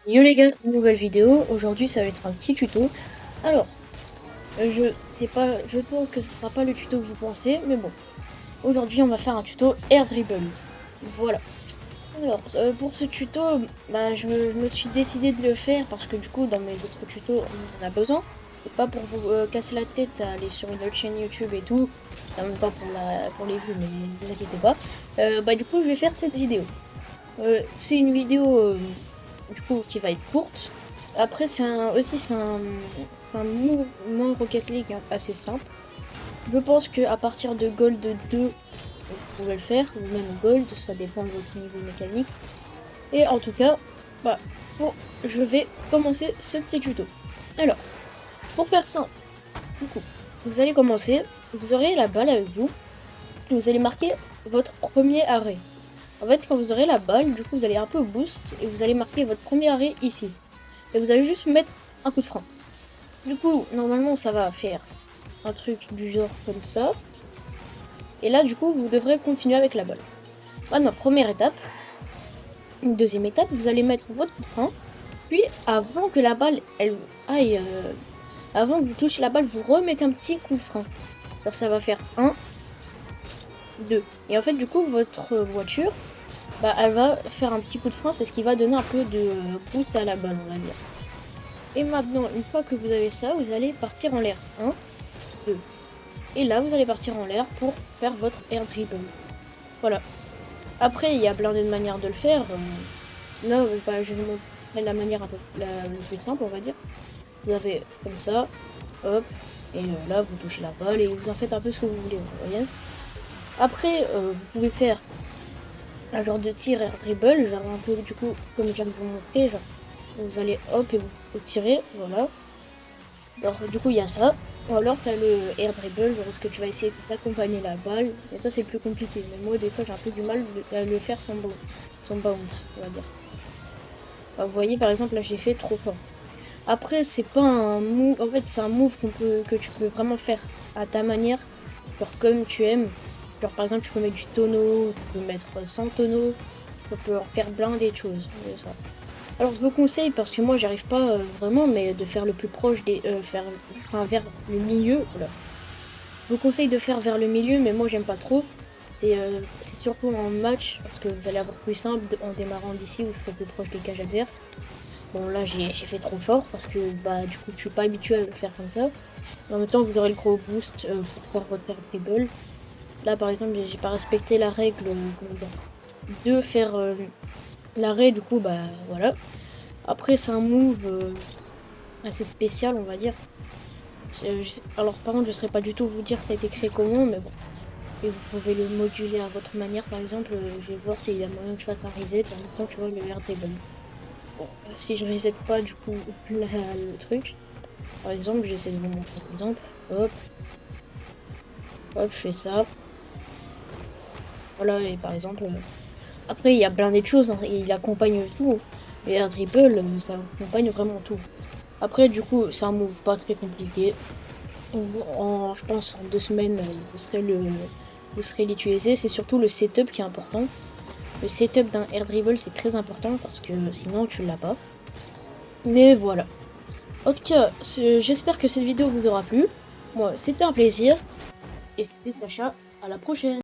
Yo les gars, nouvelle vidéo. Aujourd'hui ça va être un petit tuto. Alors, je pense que ce sera pas le tuto que vous pensez, mais bon. Aujourd'hui on va faire un tuto air dribble. Voilà. Alors, pour ce tuto, je me suis décidé de le faire parce que du coup dans mes autres tutos on en a besoin. Et pas pour vous casser la tête à aller sur une autre chaîne YouTube et tout. Même pas pour les vues, mais ne vous inquiétez pas. Du coup je vais faire cette vidéo. C'est une vidéo du coup qui va être courte. Après c'est un mouvement Rocket League assez simple. Je pense que à partir de Gold 2 vous pouvez le faire, ou même Gold, ça dépend de votre niveau mécanique. Et en tout cas, bah, bon, je vais commencer ce petit tuto. Alors, pour faire simple, du coup, vous allez commencer, vous aurez la balle avec vous, vous allez marquer votre premier arrêt. En fait, quand vous aurez la balle, du coup, vous allez un peu boost et vous allez marquer votre premier arrêt ici. Et vous allez juste mettre un coup de frein. Du coup, normalement, ça va faire un truc du genre comme ça. Et là, du coup, vous devrez continuer avec la balle. Maintenant, première étape. Une deuxième étape, vous allez mettre votre coup de frein. Puis, avant que la balle, elle aille... avant que vous touchiez la balle, vous remettez un petit coup de frein. Alors, ça va faire 1, 2. Et en fait, du coup, votre voiture, elle va faire un petit coup de frein. C'est ce qui va donner un peu de boost à la balle, on va dire. Et maintenant, une fois que vous avez ça, vous allez partir en l'air. 1, 2. Et là, vous allez partir en l'air pour faire votre air dribble. Voilà. Après, il y a plein de manières de le faire. Là, je vais vous montrer la manière un peu la plus simple, on va dire. Vous avez comme ça, hop, et là, vous touchez la balle et vous en faites un peu ce que vous voulez, vous voyez. Après, vous pouvez faire un genre de tir air dribble, genre un peu du coup, comme je viens de vous montrer, genre, vous allez hop et vous tirez, voilà. Alors du coup il y a ça. Ou alors tu as le air dribble, parce que tu vas essayer d'accompagner la balle. Et ça c'est le plus compliqué. Mais moi des fois j'ai un peu du mal à le faire sans bounce, on va dire. Vous voyez par exemple là j'ai fait trop fort. Après c'est pas un move, en fait c'est un move que tu peux vraiment faire à ta manière. Genre comme tu aimes. Genre par exemple tu peux mettre du tonneau, tu peux mettre sans tonneau. Tu peux faire plein des choses. Ça. Alors je vous conseille, parce que moi j'arrive pas vraiment, mais de faire le plus proche des... vers le milieu. Voilà. Je vous conseille de faire vers le milieu, mais moi j'aime pas trop. C'est surtout en match, parce que vous allez avoir plus simple en démarrant d'ici, vous serez plus proche des cages adverses. Bon là j'ai fait trop fort, parce que du coup je suis pas habitué à le faire comme ça. En même temps vous aurez le gros boost pour faire votre dribble. Là par exemple j'ai pas respecté la règle de faire l'arrêt, du coup voilà. Après, c'est un move assez spécial, on va dire. Alors, par contre, je ne saurais pas du tout vous dire ça a été créé comment, mais bon. Et vous pouvez le moduler à votre manière, par exemple. Je vais voir s'il y a moyen que je fasse un reset. En même temps, tu vois, le air dribble. Bon, si je reset pas, du coup, le truc. Par exemple, j'essaie de vous montrer un exemple. Hop. Hop, je fais ça. Voilà, et par exemple... Après, il y a plein d'autres choses, hein, il accompagne tout. Le air dribble, ça accompagne vraiment tout. Après, du coup, c'est un move pas très compliqué. Je pense en 2 semaines, vous serez l'utiliser. C'est surtout le setup qui est important. Le setup d'un air dribble, c'est très important parce que sinon, tu l'as pas. Mais voilà. En tout cas, j'espère que cette vidéo vous aura plu. Moi, c'était un plaisir. Et c'était Sacha. À la prochaine.